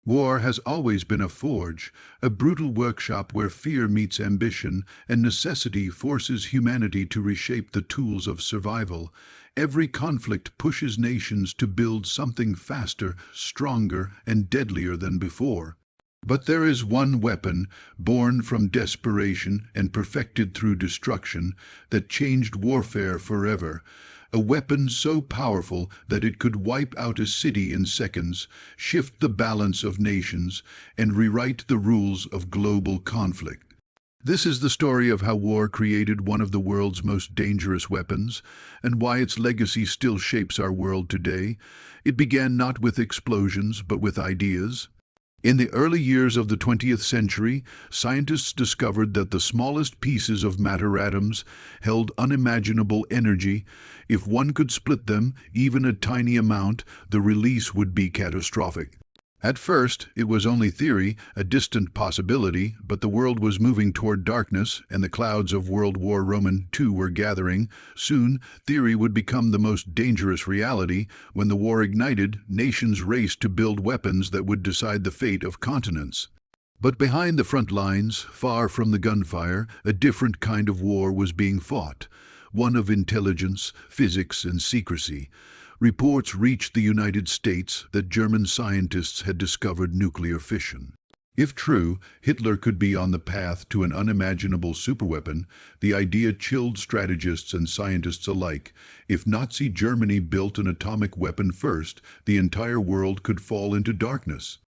War has always been a forge, a brutal workshop where fear meets ambition and necessity forces humanity to reshape the tools of survival. Every conflict pushes nations to build something faster, stronger, and deadlier than before. But there is one weapon, born from desperation and perfected through destruction, that changed warfare forever. A weapon so powerful that it could wipe out a city in seconds, shift the balance of nations, and rewrite the rules of global conflict. This is the story of how war created one of the world's most dangerous weapons, and why its legacy still shapes our world today. It began not with explosions, but with ideas. In the early years of the 20th century, scientists discovered that the smallest pieces of matter atoms held unimaginable energy. If one could split them, even a tiny amount, the release would be catastrophic. At first, it was only theory, a distant possibility, but the world was moving toward darkness, and the clouds of World War II were gathering. Soon, theory would become the most dangerous reality. When the war ignited, nations raced to build weapons that would decide the fate of continents. But behind the front lines, far from the gunfire, a different kind of war was being fought, one of intelligence, physics, and secrecy. Reports reached the United States that German scientists had discovered nuclear fission. If true, Hitler could be on the path to an unimaginable superweapon. The idea chilled strategists and scientists alike. If Nazi Germany built an atomic weapon first, the entire world could fall into darkness.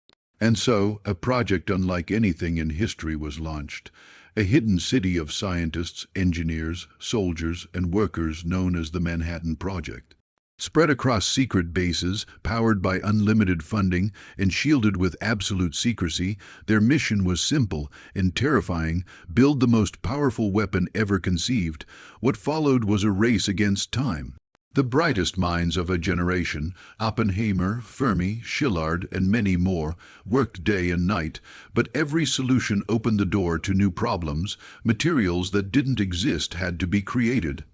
And so, a project unlike anything in history was launched. A hidden city of scientists, engineers, soldiers, and workers known as the Manhattan Project. Spread across secret bases, powered by unlimited funding, and shielded with absolute secrecy, their mission was simple and terrifying: build the most powerful weapon ever conceived. What followed was a race against time. The brightest minds of a generation, Oppenheimer, Fermi, Szilard, and many more, worked day and night, but every solution opened the door to new problems. Materials that didn't exist had to be created.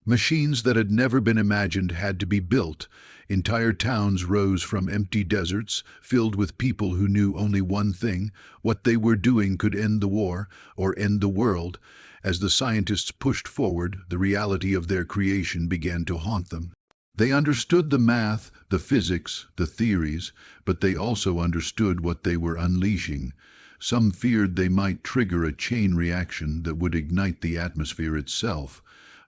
Machines that had never been imagined had to be built. Entire towns rose from empty deserts, filled with people who knew only one thing: what they were doing could end the war, or end the world. As the scientists pushed forward, the reality of their creation began to haunt them. They understood the math, the physics, the theories, but they also understood what they were unleashing. Some feared they might trigger a chain reaction that would ignite the atmosphere itself.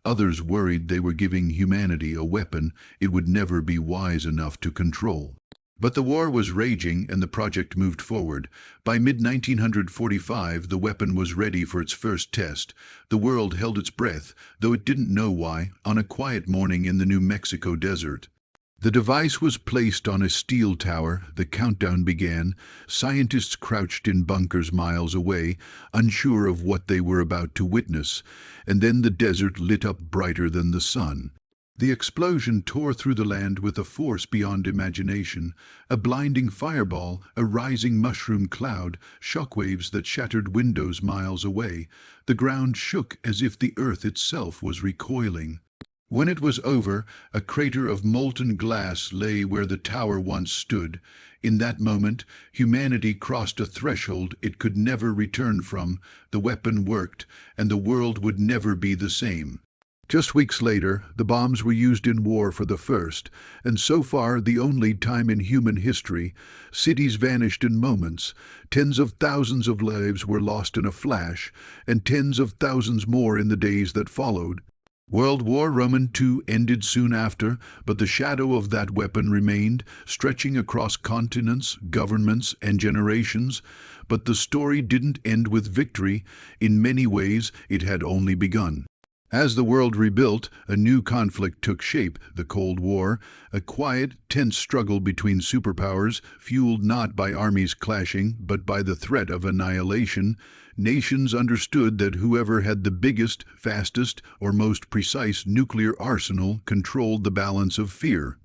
Others worried they were giving humanity a weapon it would never be wise enough to control. But the war was raging and the project moved forward. By mid-1945, the weapon was ready for its first test. The world held its breath, though it didn't know why, on a quiet morning in the New Mexico desert. The device was placed on a steel tower. The countdown began. Scientists crouched in bunkers miles away, unsure of what they were about to witness. And then the desert lit up brighter than the sun. The explosion tore through the land with a force beyond imagination. A blinding fireball, a rising mushroom cloud, shockwaves that shattered windows miles away. The ground shook as if the earth itself was recoiling. When it was over, a crater of molten glass lay where the tower once stood. In that moment, humanity crossed a threshold it could never return from. The weapon worked, and the world would never be the same. Just weeks later, the bombs were used in war for the first, and so far the only time in human history. Cities vanished in moments. Tens of thousands of lives were lost in a flash, and tens of thousands more in the days that followed. World War II ended soon after, but the shadow of that weapon remained, stretching across continents, governments, and generations. But the story didn't end with victory. In many ways, it had only begun. As the world rebuilt, a new conflict took shape: the Cold War, a quiet, tense struggle between superpowers, fueled not by armies clashing, but by the threat of annihilation. Nations understood that whoever had the biggest, fastest, or most precise nuclear arsenal controlled the balance of fear.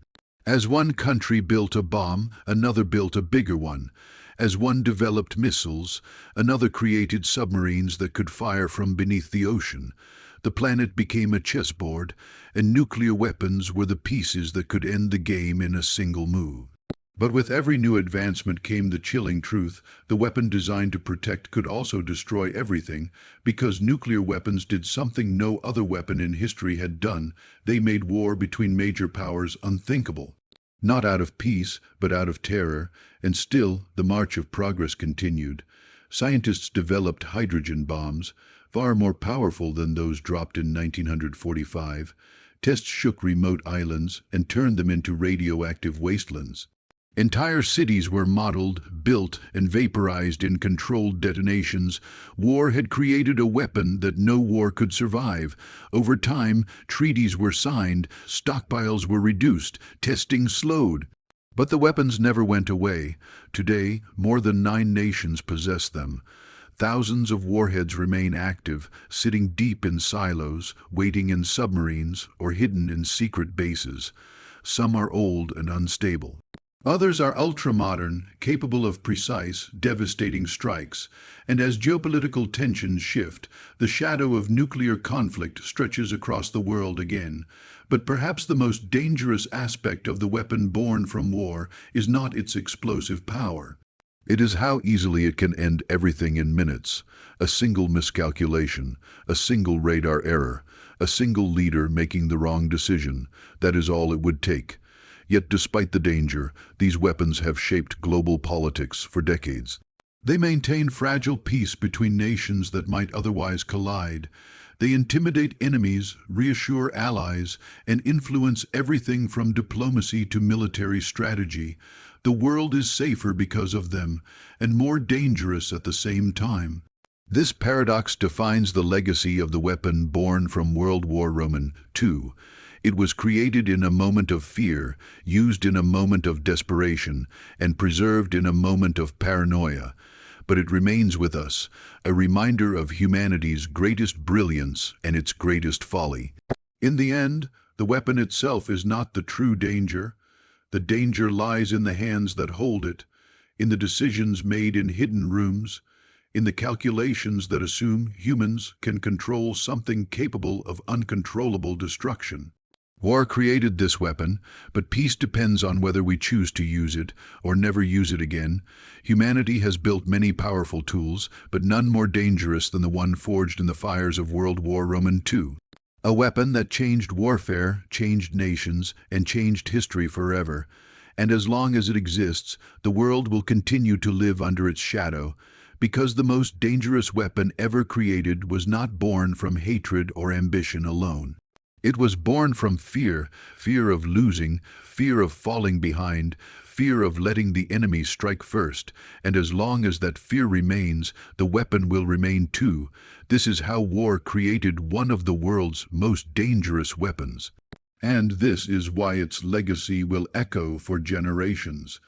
As one country built a bomb, another built a bigger one. As one developed missiles, another created submarines that could fire from beneath the ocean. The planet became a chessboard, and nuclear weapons were the pieces that could end the game in a single move. But with every new advancement came the chilling truth: the weapon designed to protect could also destroy everything, because nuclear weapons did something no other weapon in history had done. They made war between major powers unthinkable. Not out of peace, but out of terror, and still the march of progress continued. Scientists developed hydrogen bombs, far more powerful than those dropped in 1945. Tests shook remote islands and turned them into radioactive wastelands. Entire cities were modeled, built, and vaporized in controlled detonations. War had created a weapon that no war could survive. Over time, treaties were signed, stockpiles were reduced, testing slowed. But the weapons never went away. Today, more than 9 nations possess them. Thousands of warheads remain active, sitting deep in silos, waiting in submarines, or hidden in secret bases. Some are old and unstable. Others are ultra-modern, capable of precise, devastating strikes. And as geopolitical tensions shift, the shadow of nuclear conflict stretches across the world again. But perhaps the most dangerous aspect of the weapon born from war is not its explosive power. It is how easily it can end everything in minutes. A single miscalculation, a single radar error, a single leader making the wrong decision. That is all it would take. Yet despite the danger, these weapons have shaped global politics for decades. They maintain fragile peace between nations that might otherwise collide. They intimidate enemies, reassure allies, and influence everything from diplomacy to military strategy. The world is safer because of them, and more dangerous at the same time. This paradox defines the legacy of the weapon born from World War II. It was created in a moment of fear, used in a moment of desperation, and preserved in a moment of paranoia. But it remains with us, a reminder of humanity's greatest brilliance and its greatest folly. In the end, the weapon itself is not the true danger. The danger lies in the hands that hold it, in the decisions made in hidden rooms, in the calculations that assume humans can control something capable of uncontrollable destruction. War created this weapon, but peace depends on whether we choose to use it or never use it again. Humanity has built many powerful tools, but none more dangerous than the one forged in the fires of World War II. A weapon that changed warfare, changed nations, and changed history forever. And as long as it exists, the world will continue to live under its shadow, because the most dangerous weapon ever created was not born from hatred or ambition alone. It was born from fear, fear of losing, fear of falling behind, fear of letting the enemy strike first, and as long as that fear remains, the weapon will remain too. This is how war created one of the world's most dangerous weapons. And this is why its legacy will echo for generations.